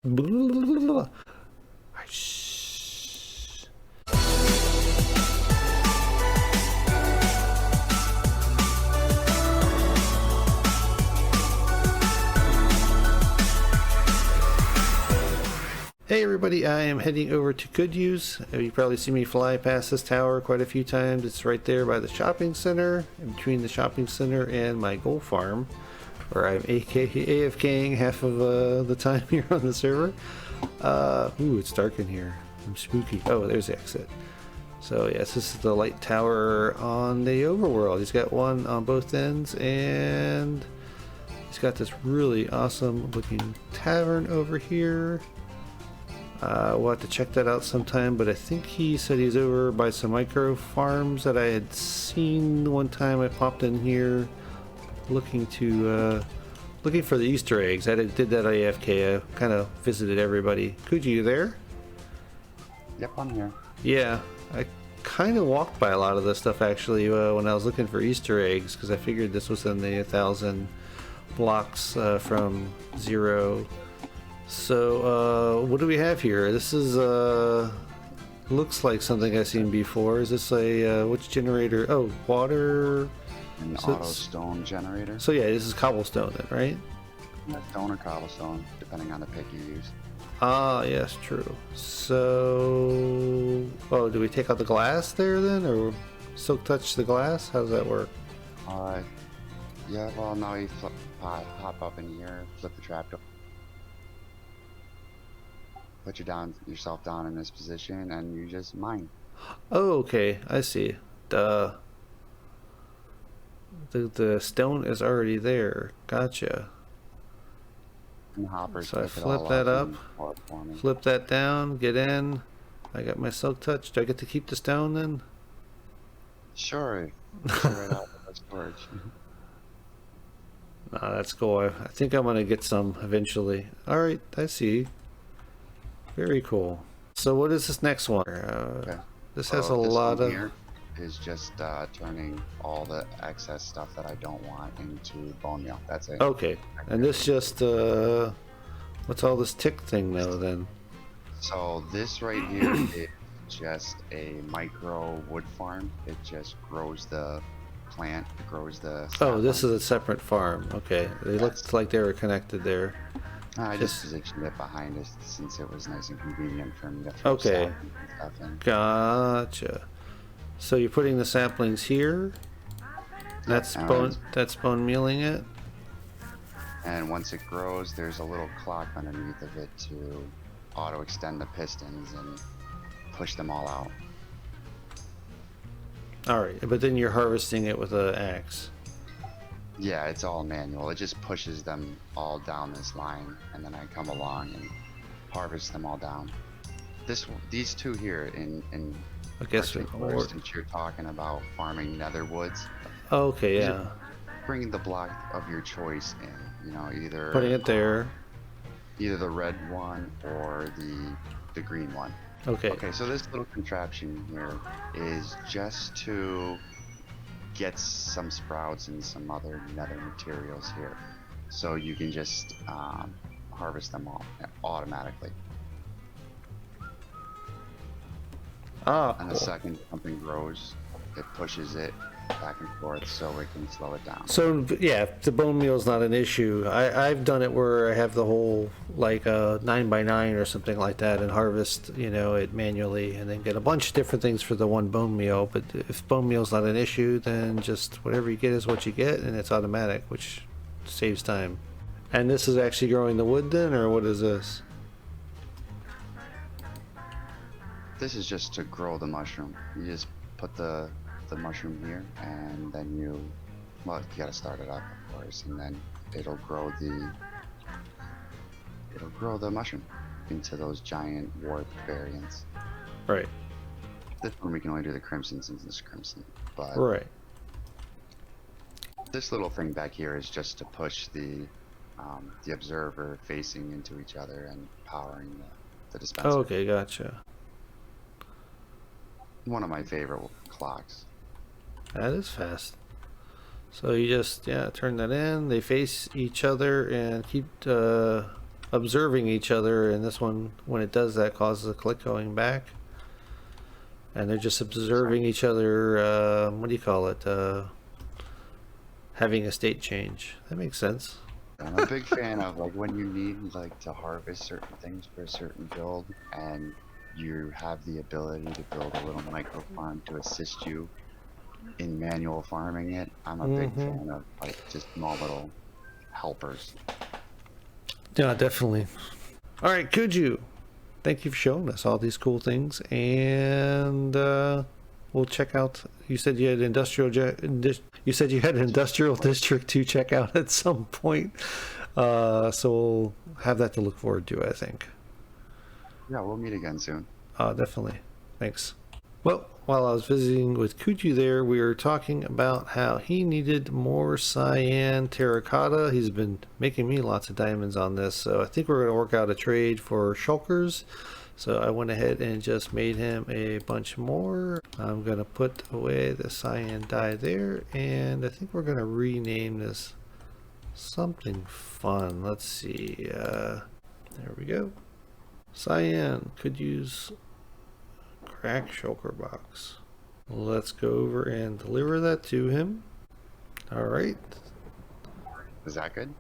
Hey everybody, I am heading over to Couldu's. You probably see me fly past this tower quite a few times. It's right there by the shopping center, in between the shopping center and my gold farm, where I'm AFKing half of the time here on the server. Ooh, it's dark in here. I'm spooky. Oh, there's the exit. So yes, this is the light tower on the overworld. He's got one on both ends, and he's got this really awesome looking tavern over here. We'll have to check that out sometime, but I think he said he's over by some micro farms that I had seen one time. I popped in here looking for the Easter eggs. I did that AFK. I kind of visited everybody. Couldu, you there? Yep, I'm here. Yeah, I kind of walked by a lot of this stuff actually when I was looking for Easter eggs, because I figured this was in the 1,000 blocks from 0. So, what do we have here? This is, looks like something I've seen before. Is this a, which generator? Oh, water? An auto stone generator. So yeah, this is cobblestone then, right? Stone or cobblestone, depending on the pick you use. Ah, yes, true. So, oh, do we take out the glass there then? Or silk touch the glass? How does that work? Yeah, well, now you hop up in here, flip the trap door. Put yourself down in this position, and you just mine. Oh, okay, I see. The stone is already there. Gotcha. And hoppers. So I flip that up, flip that down, get in. I got my silk touch. Do I get to keep the stone then? Sure. Right out of the storage. Nah, that's cool. I think I'm gonna get some eventually. All right, I see. Very cool. So what is this next one? Okay. This has a lot of... Here is just turning all the excess stuff that I don't want into bone meal. That's it. Okay. And this just... what's all this tick thing though then? So this right here is just a micro wood farm. It just grows the plant. It grows the... Oh, this is a separate farm. Okay. They looked like they were connected there. I just positioned it behind us since it was nice and convenient for me to throw okay. Stuff in. Gotcha. So you're putting the saplings here. That's bone mealing it. And once it grows, there's a little clock underneath of it to auto extend the pistons and push them all out. All right, but then you're harvesting it with an axe. Yeah, it's all manual. It just pushes them all down this line, and then I come along and harvest them all down. These two here in I guess since you're talking about farming nether woods. Okay, yeah. Bringing the block of your choice in, you know, either putting it there, either the red one or the green one. Okay. Okay, so this little contraption here is just to get some sprouts and some other nether materials here, so you can just harvest them all automatically. And the second something grows, it pushes it back and forth so it can slow it down. So yeah, the bone meal is not an issue. I've done it where I have the whole like 9x9 or something like that and harvest, you know, it manually and then get a bunch of different things for the one bone meal. But if bone meal is not an issue, then just whatever you get is what you get, and it's automatic, which saves time. And this is actually growing the wood then, or what is this? This is just to grow the mushroom. You just put the mushroom here, and then you gotta start it up, of course, and then it'll grow the mushroom into those giant warp variants. Right. This one we can only do the crimson since it's crimson, but right. This little thing back here is just to push the observer facing into each other and powering the dispenser. Okay, gotcha. One of my favorite clocks. That is fast. So you just turn that in. They face each other and keep observing each other, and this one, when it does that, causes a click going back. And they're just observing each other, what do you call it? Having a state change. That makes sense. I'm a big fan of like when you need like to harvest certain things for a certain build, and you have the ability to build a little micro farm to assist you in manual farming it. I'm a big fan of like just small little helpers. Yeah, definitely. All right, Couldu, thank you for showing us all these cool things, and we'll check out. You said you had you said you had an industrial district to check out at some point, so we'll have that to look forward to, I think. Yeah, we'll meet again soon. Definitely. Thanks. Well, while I was visiting with Couldu there, we were talking about how he needed more cyan terracotta. He's been making me lots of diamonds on this, so I think we're going to work out a trade for shulkers. So I went ahead and just made him a bunch more. I'm going to put away the cyan dye there, and I think we're going to rename this something fun. Let's see. There we go. Cyan could use crack shulker box. Let's go over and deliver that to him. All right. Is that good?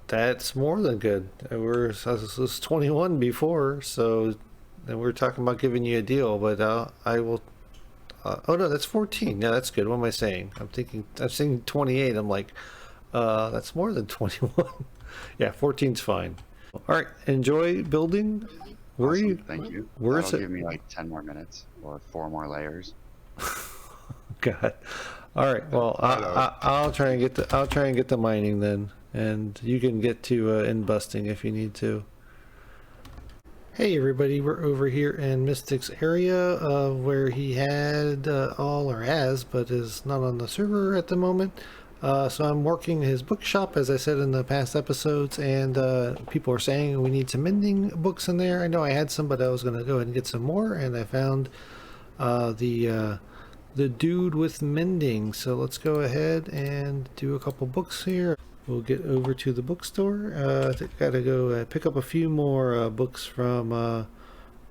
That's more than good. This was 21 before, so then we were talking about giving you a deal, but I will. Oh no, that's 14. Yeah, that's good. What am I saying? I'm saying 28. I'm like, that's more than 21. Yeah, 14's fine. All right, enjoy building. Where Awesome, are you? thank you. Where is That'll it? give me like 10 more minutes or 4 more layers. God. All right. Well, I'll try and get the mining then, and you can get to end busting if you need to. Hey everybody, we're over here in Mystic's area, where he had all, or has, but is not on the server at the moment. So I'm working his bookshop, as I said in the past episodes, and people are saying we need some mending books in there. I know I had some, but I was going to go ahead and get some more, and I found the dude with mending. So let's go ahead and do a couple books here. We'll get over to the bookstore. Gotta go pick up a few more books from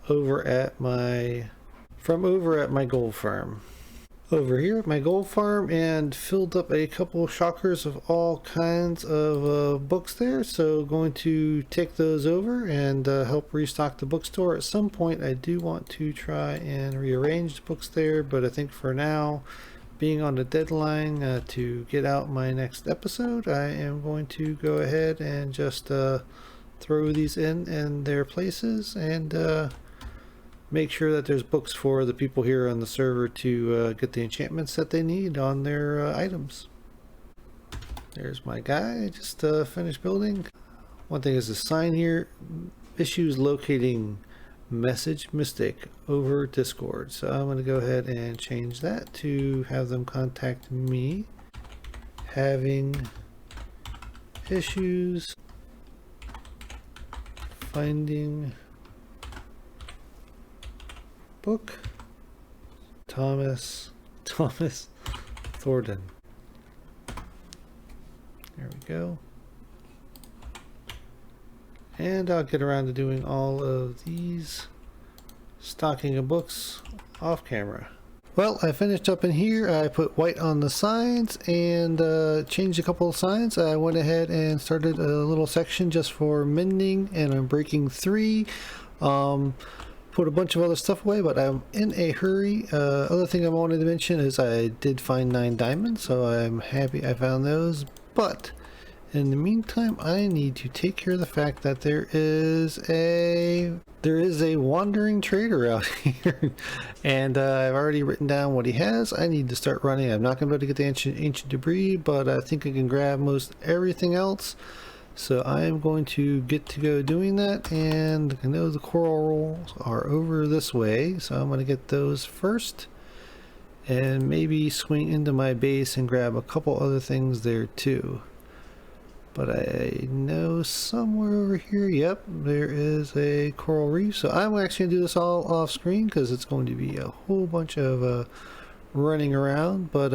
over at my gold farm. Over here at my gold farm, and filled up a couple shockers of all kinds of books there. So going to take those over and help restock the bookstore. At some point I do want to try and rearrange the books there, but I think for now, being on the deadline to get out my next episode, I am going to go ahead and just throw these in their places, and make sure that there's books for the people here on the server to get the enchantments that they need on their items. There's my guy. I just finished building. One thing is the sign here: issues locating message Mystic over Discord. So I'm going to go ahead and change that to have them contact me. Having issues finding book ThomasThorden. There we go. And I'll get around to doing all of these stocking of books off camera. Well, I finished up in here. I put white on the signs and changed a couple of signs. I went ahead and started a little section just for mending, and I'm breaking 3. Put a bunch of other stuff away, but I'm in a hurry. Other thing I wanted to mention is I did find 9 diamonds, so I'm happy I found those. But in the meantime, I need to take care of the fact that there is a wandering trader out here, and I've already written down what he has. I need to start running. I'm not going to be able to get the ancient debris, but I think I can grab most everything else. So I am going to get to go doing that, and I know the coral rolls are over this way, so I'm going to get those first, and maybe swing into my base and grab a couple other things there too. But I know somewhere over here, yep, there is a coral reef. So I'm actually going to do this all off screen because it's going to be a whole bunch of running around, but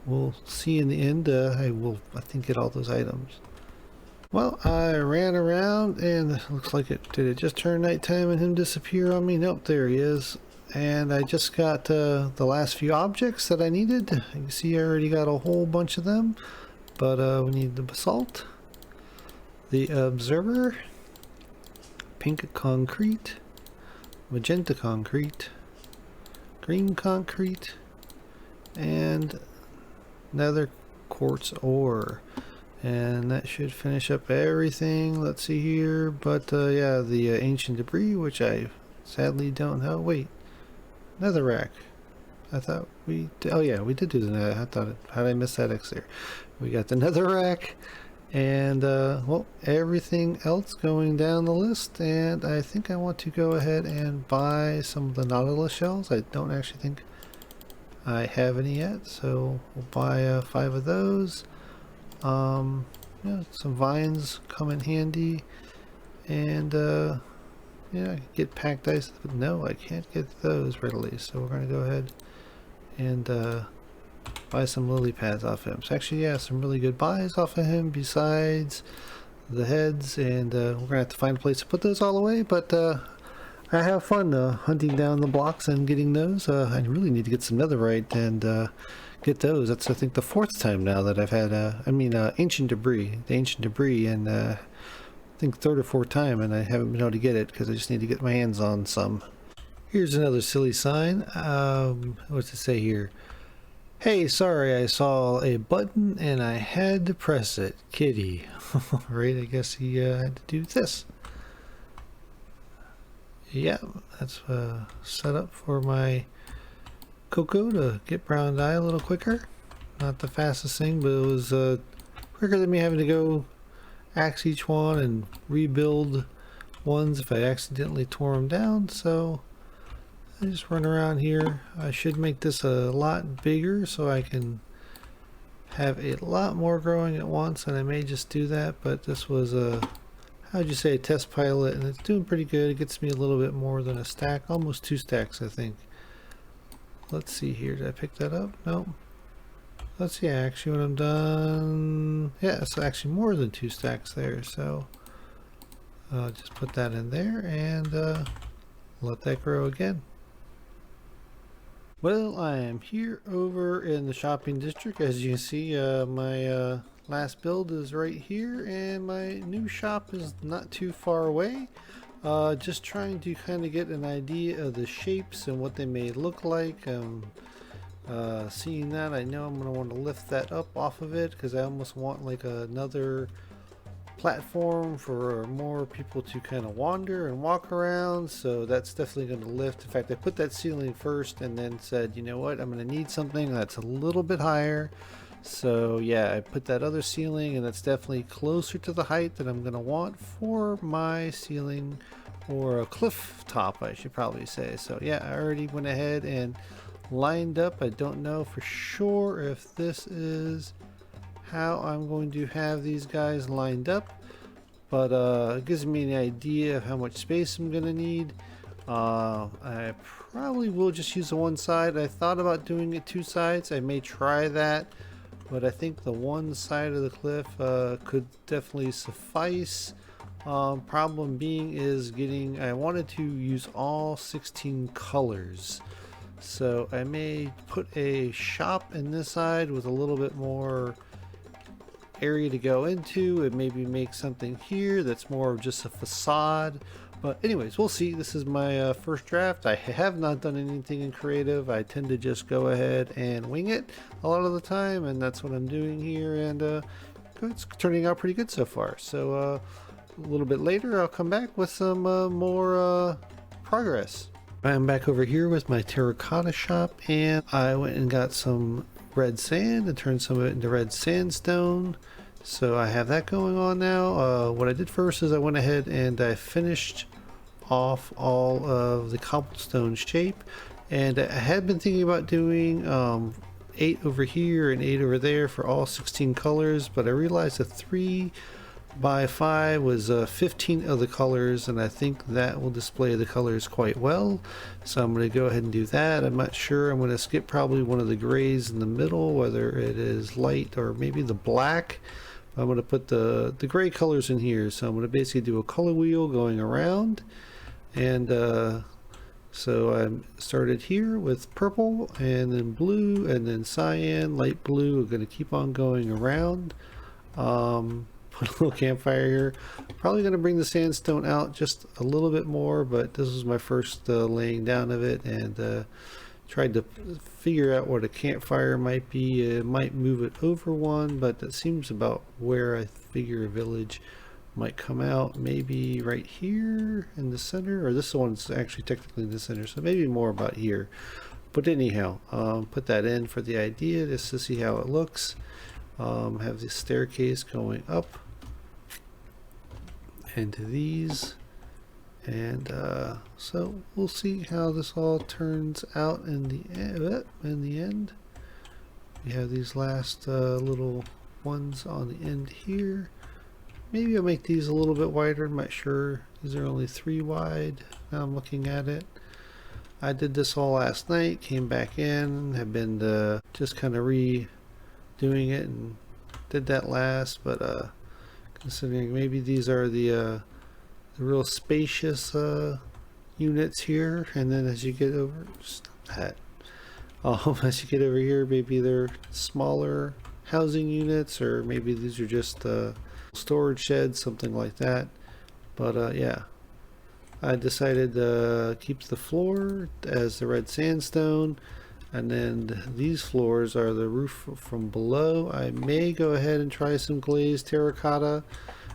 we'll see in the end. I will, I think, get all those items. Well, I ran around and looks like did it just turn nighttime and him disappear on me? Nope, there he is. And I just got the last few objects that I needed. You can see I already got a whole bunch of them. But we need the basalt, the observer, pink concrete, magenta concrete, green concrete, and nether quartz ore. And that should finish up everything. Let's see here. But yeah, the ancient debris, which I sadly don't know. Wait, netherrack. I thought we did. Oh yeah, we did do that. I thought, how did I miss that X there? We got the netherrack, and well, everything else going down the list. And I think I want to go ahead and buy some of the nautilus shells. I don't actually think I have any yet, so we'll buy 5 of those. Yeah, some vines come in handy, and yeah, I can get packed ice, but no, I can't get those readily, so we're going to go ahead and buy some lily pads off him. So actually, yeah, some really good buys off of him besides the heads, and we're going to have to find a place to put those all away, but I have fun hunting down the blocks and getting those. I really need to get some netherite and get those. That's, I think, the 4th time now that I've had ancient debris, the ancient debris, and I think 3rd or 4th time, and I haven't been able to get it because I just need to get my hands on some. Here's another silly sign. What's it say here? Hey, sorry, I saw a button and I had to press it. Kitty. Right, I guess he had to do this. Yeah, that's set up for my Cocoa to get brown dye a little quicker. Not the fastest thing, but it was quicker than me having to go axe each one and rebuild ones if I accidentally tore them down. So I just run around here. I should make this a lot bigger so I can have a lot more growing at once, and I may just do that, but this was a, how'd you say, a test pilot, and it's doing pretty good. It gets me a little bit more than a stack, almost 2 stacks, I think. Let's see here, did I pick that up? Nope. Let's see, actually, when I'm done, yeah, it's actually more than 2 stacks there, so just put that in there and let that grow again. Well, I am here over in the shopping district. As you can see, my last build is right here, and my new shop is not too far away. Just trying to kind of get an idea of the shapes and what they may look like. Seeing that, I know I'm going to want to lift that up off of it because I almost want like another platform for more people to kind of wander and walk around, so that's definitely going to lift. In fact, I put that ceiling first and then said, you know what, I'm going to need something that's a little bit higher. So yeah, I put that other ceiling, and that's definitely closer to the height that I'm going to want for my ceiling, or a cliff top I should probably say. So yeah, I already went ahead and lined up. I don't know for sure if this is how I'm going to have these guys lined up, but it gives me an idea of how much space I'm going to need. I probably will just use the one side. I thought about doing it 2 sides. I may try that, but I think the one side of the cliff could definitely suffice. Problem being is I wanted to use all 16 colors, so I may put a shop in this side with a little bit more area to go into, and maybe make something here that's more of just a facade. But anyways, we'll see. This is my first draft. I have not done anything in creative. I tend to just go ahead and wing it a lot of the time, and that's what I'm doing here, and it's turning out pretty good so far. So a little bit later I'll come back with some more progress. I'm back over here with my terracotta shop, and I went and got some red sand and turned some of it into red sandstone. So I have that going on now. What I did first is I went ahead and I finished off all of the cobblestone shape, and I had been thinking about doing 8 over here and 8 over there for all 16 colors, but I realized a 3 by 5 was 15 of the colors, and I think that will display the colors quite well. So I'm going to go ahead and do that. I'm not sure. I'm going to skip probably one of the grays in the middle, whether it is light or maybe the black, I'm going to put the gray colors in here. So I'm going to basically do a color wheel going around. And so I started here with purple and then blue and then cyan, light blue. We're going to keep on going around. Put a little campfire here. Probably going to bring the sandstone out just a little bit more, but this was my first laying down of it, and tried to figure out what a campfire might be. It might move it over one, but that seems about where I figure a village might come out. Maybe right here in the center, or this one's actually technically in the center, so maybe more about here. But anyhow, put that in for the idea just to see how it looks. Have the staircase going up into these, and so we'll see how this all turns out in the end. We have these last little ones on the end here. Maybe I'll make these a little bit wider. I'm not sure. These are only 3 wide. Now I'm looking at it. I did this all last night, came back in, have been just kind of redoing it, and did that last, but considering maybe these are the real spacious units here, and then as you get over as you get over here, maybe they're smaller housing units, or maybe these are just storage sheds, something like that. But yeah, I decided to keep the floor as the red sandstone, and then these floors are the roof from below. I may go ahead and try some glazed terracotta.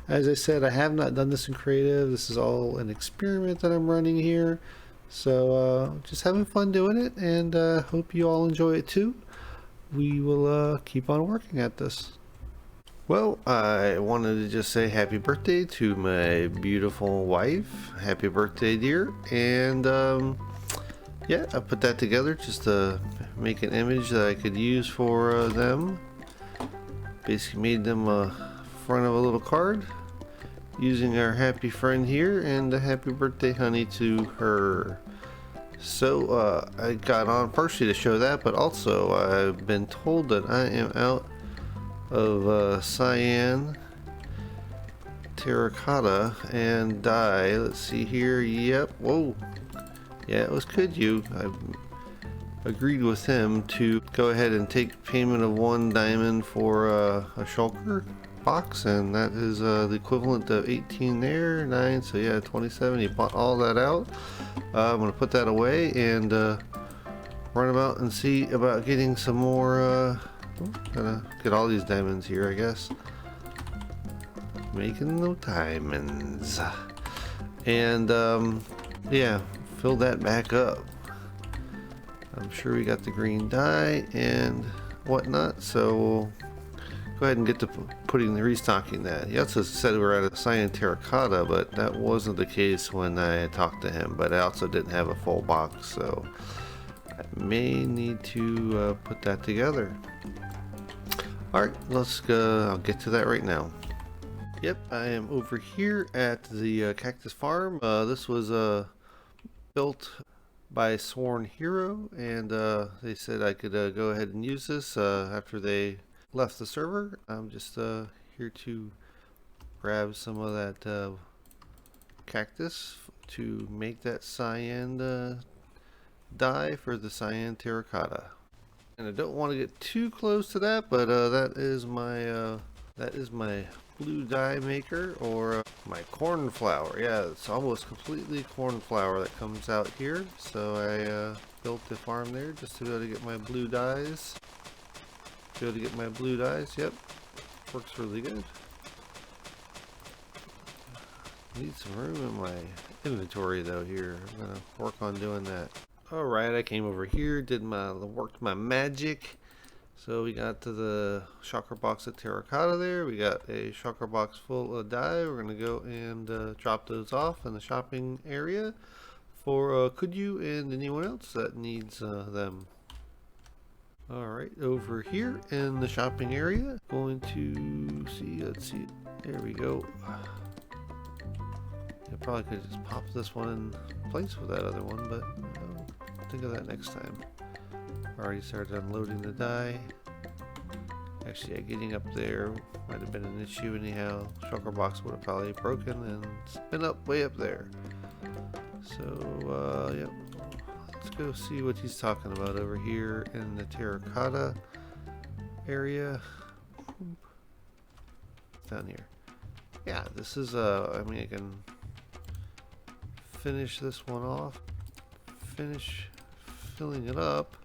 As I said, I have not done this in creative. This is all an experiment that I'm running here, so just having fun doing it, and hope you all enjoy it too. We will keep on working at this. Well, I wanted to just say happy birthday to my beautiful wife. Happy birthday, dear. And yeah, I put that together just to make an image that I could use for them. Basically made them a front of a little card using our happy friend here, and a happy birthday honey to her. So I got on partially to show that, but also I've been told that I am out of cyan terracotta and dye. Let's see here. Yep. Whoa. Yeah, it was Couldu. I agreed with him to go ahead and take payment of 1 diamond for a shulker box, and that is the equivalent of 18 there, 9, so yeah, 27. He bought all that out. I'm gonna put that away and run about and see about getting some more. Gotta get all these diamonds here, I guess. Making the diamonds, and yeah, fill that back up. I'm sure we got the green dye and whatnot, so we'll go ahead and get to restocking that. He also said we were out of cyan terracotta, but that wasn't the case when I talked to him. But I also didn't have a full box, so I may need to put that together. Alright, let's go. I'll get to that right now. Yep, I am over here at the cactus farm. This was built by Sworn Hero, and they said I could go ahead and use this after they left the server. I'm just here to grab some of that cactus to make that cyan dye for the cyan terracotta. And I don't want to get too close to that, but that is my blue dye maker, or my cornflower. Yeah, it's almost completely cornflower that comes out here. So I built the farm there just to be able to get my blue dyes. Yep, works really good. Need some room in my inventory though here. I'm gonna work on doing that. Alright, I came over here, worked my magic. So we got to the shulker box of terracotta there. We got a shulker box full of dye. We're gonna go and drop those off in the shopping area for Couldu and anyone else that needs them. Alright, over here in the shopping area, going to see, let's see, there we go. I probably could just pop this one in place with that other one, but I'll think of that next time. Already started unloading the dye. Actually, yeah, getting up there might have been an issue anyhow. Shulker box would have probably broken and been up way up there. So, yep. Let's go see what he's talking about over here in the Terracotta area. Down here. Yeah, this is, I mean, I can finish this one off. Finish filling it up.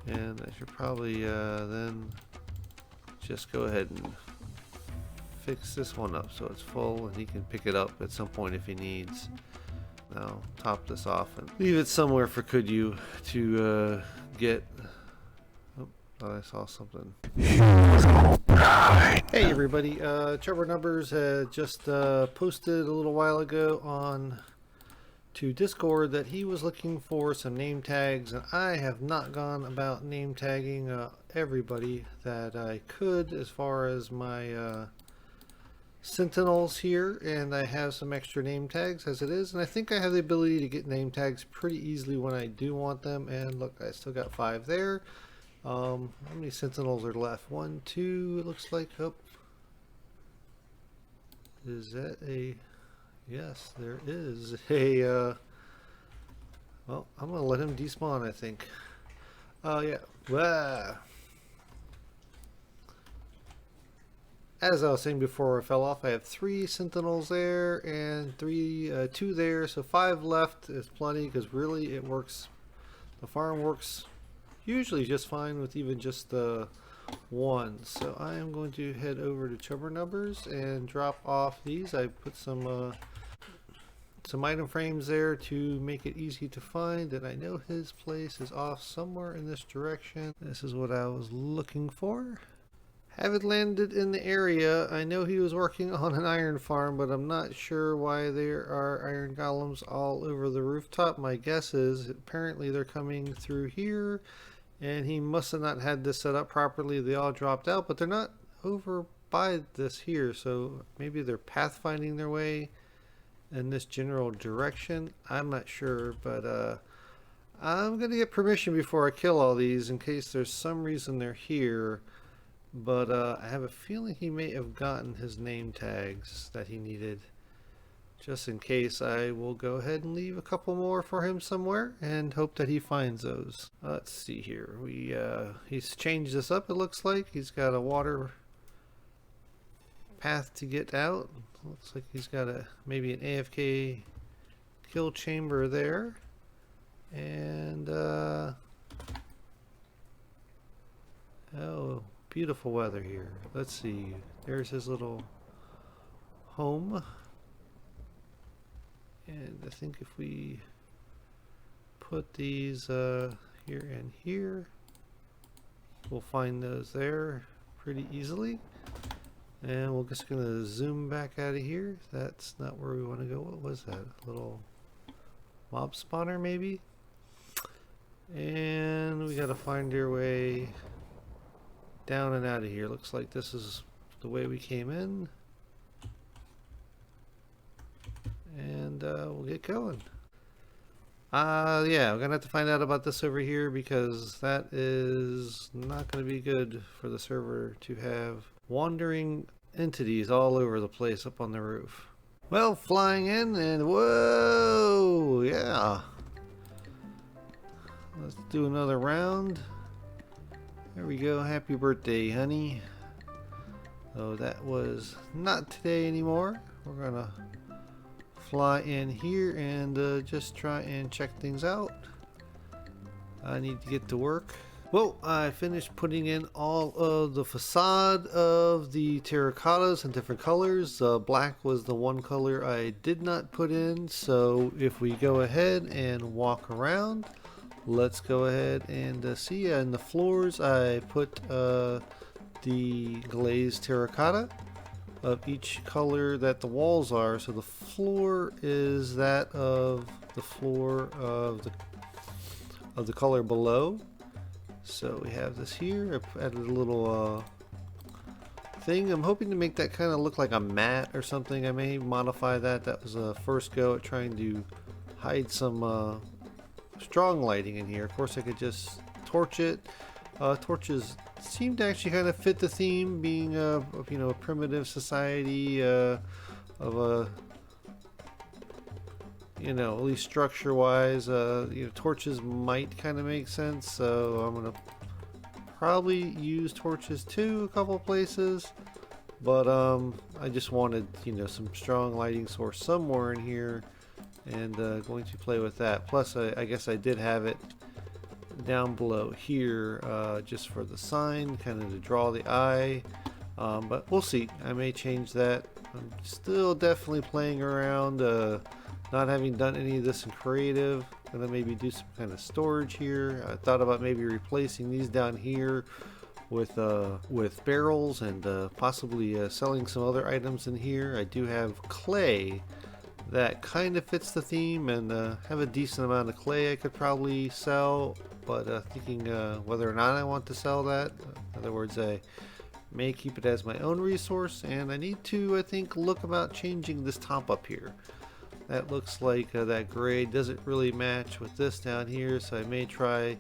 And I should probably then just go ahead and fix this one up so it's full and he can pick it up at some point if he needs. Now top this off and leave it somewhere for Couldu to get. Oh, thought I saw something. Hey everybody, Trevor Numbers had just posted a little while ago on to Discord that he was looking for some name tags, and I have not gone about name tagging everybody that I could as far as my sentinels here, and I have some extra name tags as it is, and I think I have the ability to get name tags pretty easily when I do want them. And look, I still got 5 there. How many sentinels are left? 1, 2, it looks like. Oh, is that a... Yes, there is a, well, I'm going to let him despawn, I think. Yeah. Wow. As I was saying before I fell off, I have 3 sentinels there and 2 there, so 5 left is plenty because really it works. The farm works usually just fine with even just the 1. So I am going to head over to Trevor Numbers and drop off these. I put some item frames there to make it easy to find, and I know his place is off somewhere in this direction. This is what I was looking for. Haven't landed in the area. I know he was working on an iron farm, but I'm not sure why there are iron golems all over the rooftop. My guess is apparently they're coming through here, and he must have not had this set up properly. They all dropped out, but they're not over by this here, so maybe they're pathfinding their way in this general direction. I'm not sure, but I'm gonna get permission before I kill all these in case there's some reason they're here. But I have a feeling he may have gotten his name tags that he needed. Just in case, I will go ahead and leave a couple more for him somewhere and hope that he finds those. Let's see here. He's changed this up, it looks like. He's got a water path to get out. Looks like he's got maybe an AFK kill chamber there. And oh, beautiful weather here. Let's see. There's his little home. And I think if we put these here and here, we'll find those there pretty easily. And we're just going to zoom back out of here. That's not where we want to go. What was that? A little mob spawner maybe? And we got to find our way down and out of here. Looks like this is the way we came in. And we'll get going. Yeah, we're going to have to find out about this over here because that is not going to be good for the server to have wandering entities all over the place up on the roof. Well, flying in and whoa, yeah. Let's do another round. There we go. Happy birthday, honey. Oh, that was not today anymore. We're gonna fly in here and just try and check things out. I need to get to work. Well, I finished putting in all of the facade of the terracottas in different colors. Black was the one color I did not put in, so if we go ahead and walk around, let's go ahead and see. In the floors I put the glazed terracotta of each color that the walls are. So the floor is that of the floor of the color below. So we have this here. I added a little thing. I'm hoping to make that kind of look like a mat or something. I may modify that. That was a first go at trying to hide some strong lighting in here. Of course I could just torch it. Torches seem to actually kind of fit the theme, being a a primitive society of a at least structure wise. Torches might kind of make sense, so I'm gonna probably use torches too a couple places. But I just wanted some strong lighting source somewhere in here, and going to play with that. Plus I guess I did have it down below here just for the sign, kind of to draw the eye, but we'll see. I may change that. I'm still definitely playing around, not having done any of this in creative. Gonna maybe do some kind of storage here. I thought about maybe replacing these down here with barrels, and possibly selling some other items in here. I do have clay that kind of fits the theme, and have a decent amount of clay I could probably sell, but thinking whether or not I want to sell that. In other words, I may keep it as my own resource, and I need to, I think, look about changing this top up here. That looks like that gray doesn't really match with this down here, so I may try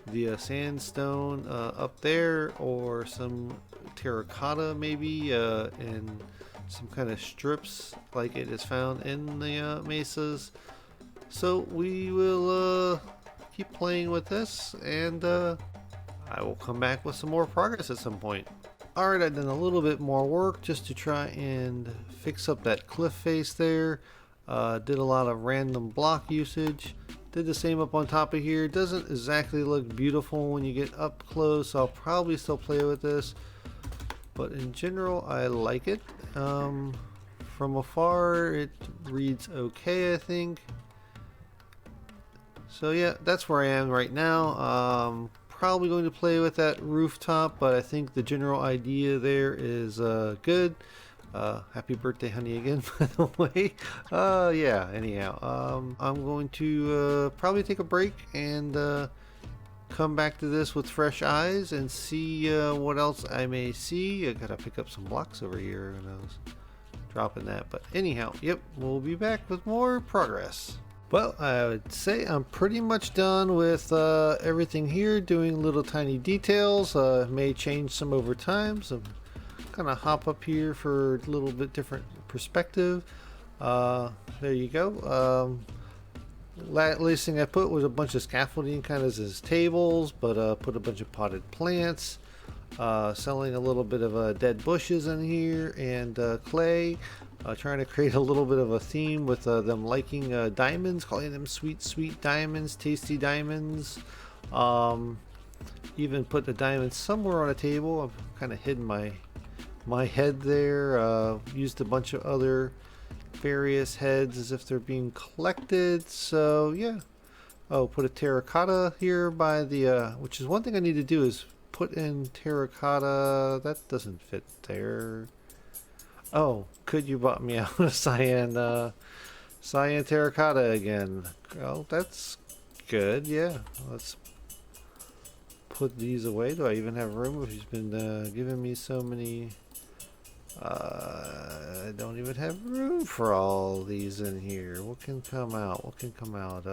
the sandstone up there, or some terracotta maybe, and some kind of strips like it is found in the mesas. So we will keep playing with this, and I will come back with some more progress at some point. Alright, I've done a little bit more work just to try and fix up that cliff face there. Did a lot of random block usage. Did the same up on top of here. Doesn't exactly look beautiful when you get up close. I'll probably still play with this, but in general I like it. From afar it reads okay, I think. So yeah, that's where I am right now. Probably going to play with that rooftop, but I think the general idea there is good. Happy birthday, honey, again, by the way. Yeah, anyhow, I'm going to probably take a break and come back to this with fresh eyes and see what else I may see. I gotta pick up some blocks over here, and I was dropping that. But anyhow, yep, we'll be back with more progress. Well, I would say I'm pretty much done with everything here, doing little tiny details. May change some over time, so kind of hop up here for a little bit different perspective. There you go. Last thing I put was a bunch of scaffolding kind of as tables, but put a bunch of potted plants, selling a little bit of dead bushes in here, and clay. Trying to create a little bit of a theme with them liking diamonds, calling them sweet diamonds, tasty diamonds. Even put the diamonds somewhere on a table. I've kind of hidden my head there. Used a bunch of other various heads as if they're being collected. So yeah. Oh, put a terracotta here by the which is one thing I need to do, is put in terracotta. That doesn't fit there. Oh, could you bought me out of cyan terracotta again? Oh, that's good. Yeah, let's put these away. Do I even have room? If he's been giving me so many, I don't even have room for all these in here. What can come out? What can come out?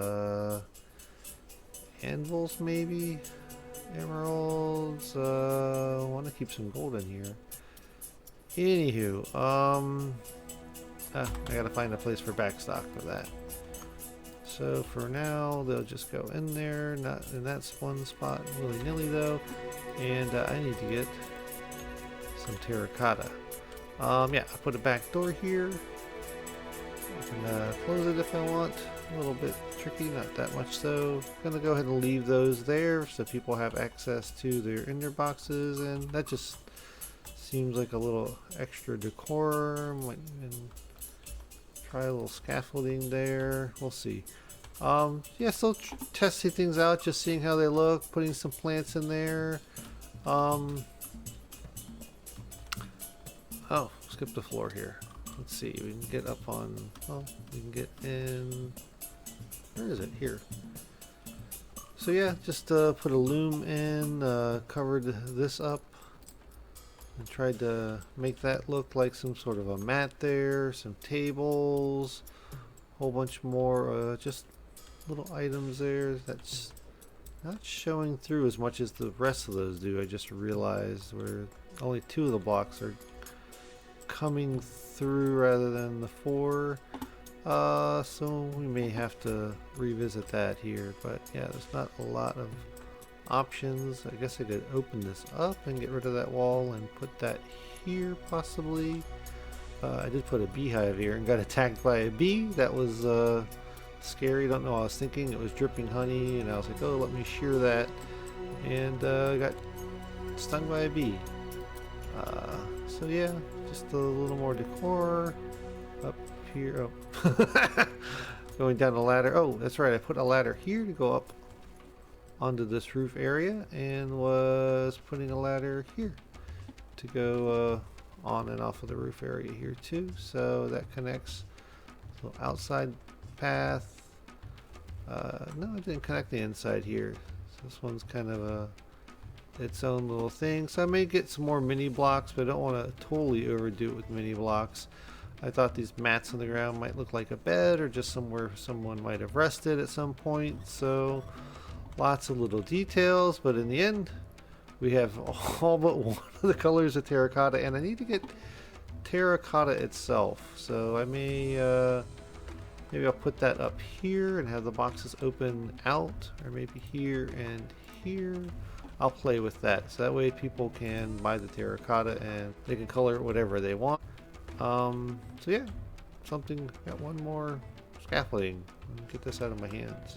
Anvils maybe, emeralds. I want to keep some gold in here. Anywho, I gotta find a place for backstock for that. So for now, they'll just go in there, not in that one spot willy-nilly though. And I need to get some terracotta. Yeah, I put a back door here. I can close it if I want. A little bit tricky, not that much so. Gonna go ahead and leave those there so people have access to their ender boxes, and that just seems like a little extra decor. Might even try a little scaffolding there. We'll see. Yeah, still testing things out, just seeing how they look, putting some plants in there. Oh, skip the floor here. Let's see, we can get up on, well, we can get in, where is it? Here. So yeah, just put a loom in, covered this up, and tried to make that look like some sort of a mat there, some tables, a whole bunch more just little items there. That's not showing through as much as the rest of those do. I just realized where only 2 of the blocks are coming through rather than the 4. So we may have to revisit that here, but yeah, there's not a lot of options. I guess I could open this up and get rid of that wall and put that here possibly. I did put a beehive here and got attacked by a bee. That was scary. Don't know what I was thinking. It was dripping honey and I was like, oh, let me shear that, and got stung by a bee. So yeah, just a little more decor up here. Oh. Going down the ladder. Oh, that's right, I put a ladder here to go up onto this roof area, and was putting a ladder here to go on and off of the roof area here too. So that connects. So outside path. No, it didn't connect the inside here. So this one's kind of its own little thing. So I may get some more mini blocks, but I don't want to totally overdo it with mini blocks. I thought these mats on the ground might look like a bed or just somewhere someone might have rested at some point. So lots of little details, but in the end we have all but one of the colors of terracotta, and I need to get terracotta itself. So I may maybe I'll put that up here and have the boxes open out, or maybe here and here. I'll play with that, so that way people can buy the terracotta and they can color it whatever they want. So yeah, something, got one more scaffolding. Let me get this out of my hands.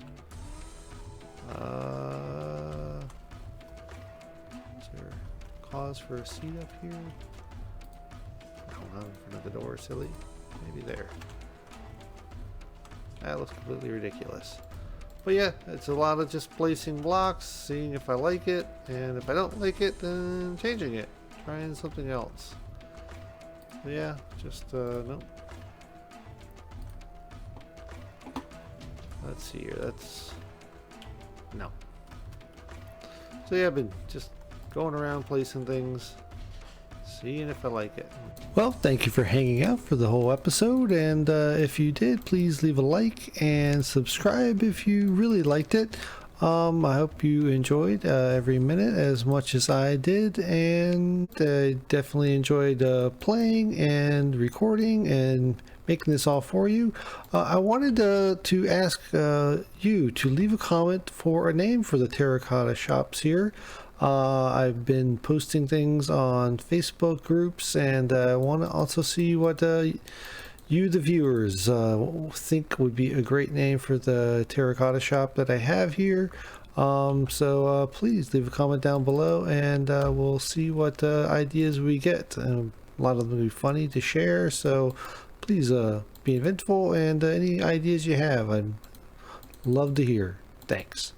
Is there cause for a seat up here? No, not in front of the door, silly. Maybe there. That looks completely ridiculous. But yeah, it's a lot of just placing blocks, seeing if I like it, and if I don't like it, then changing it, trying something else. But yeah, just nope. Let's see here. That's no. So yeah, I've been just going around placing things, seeing if I like it. Well, thank you for hanging out for the whole episode, and if you did, please leave a like and subscribe if you really liked it. I hope you enjoyed every minute as much as I did, and definitely enjoyed playing and recording and making this all for you. I wanted to ask you to leave a comment for a name for the terracotta shops here. I've been posting things on Facebook groups, and I want to also see what you, the viewers, think would be a great name for the terracotta shop that I have here. So please leave a comment down below, and we'll see what ideas we get. A lot of them will be funny to share, so please be inventful, and any ideas you have, I'd love to hear. Thanks.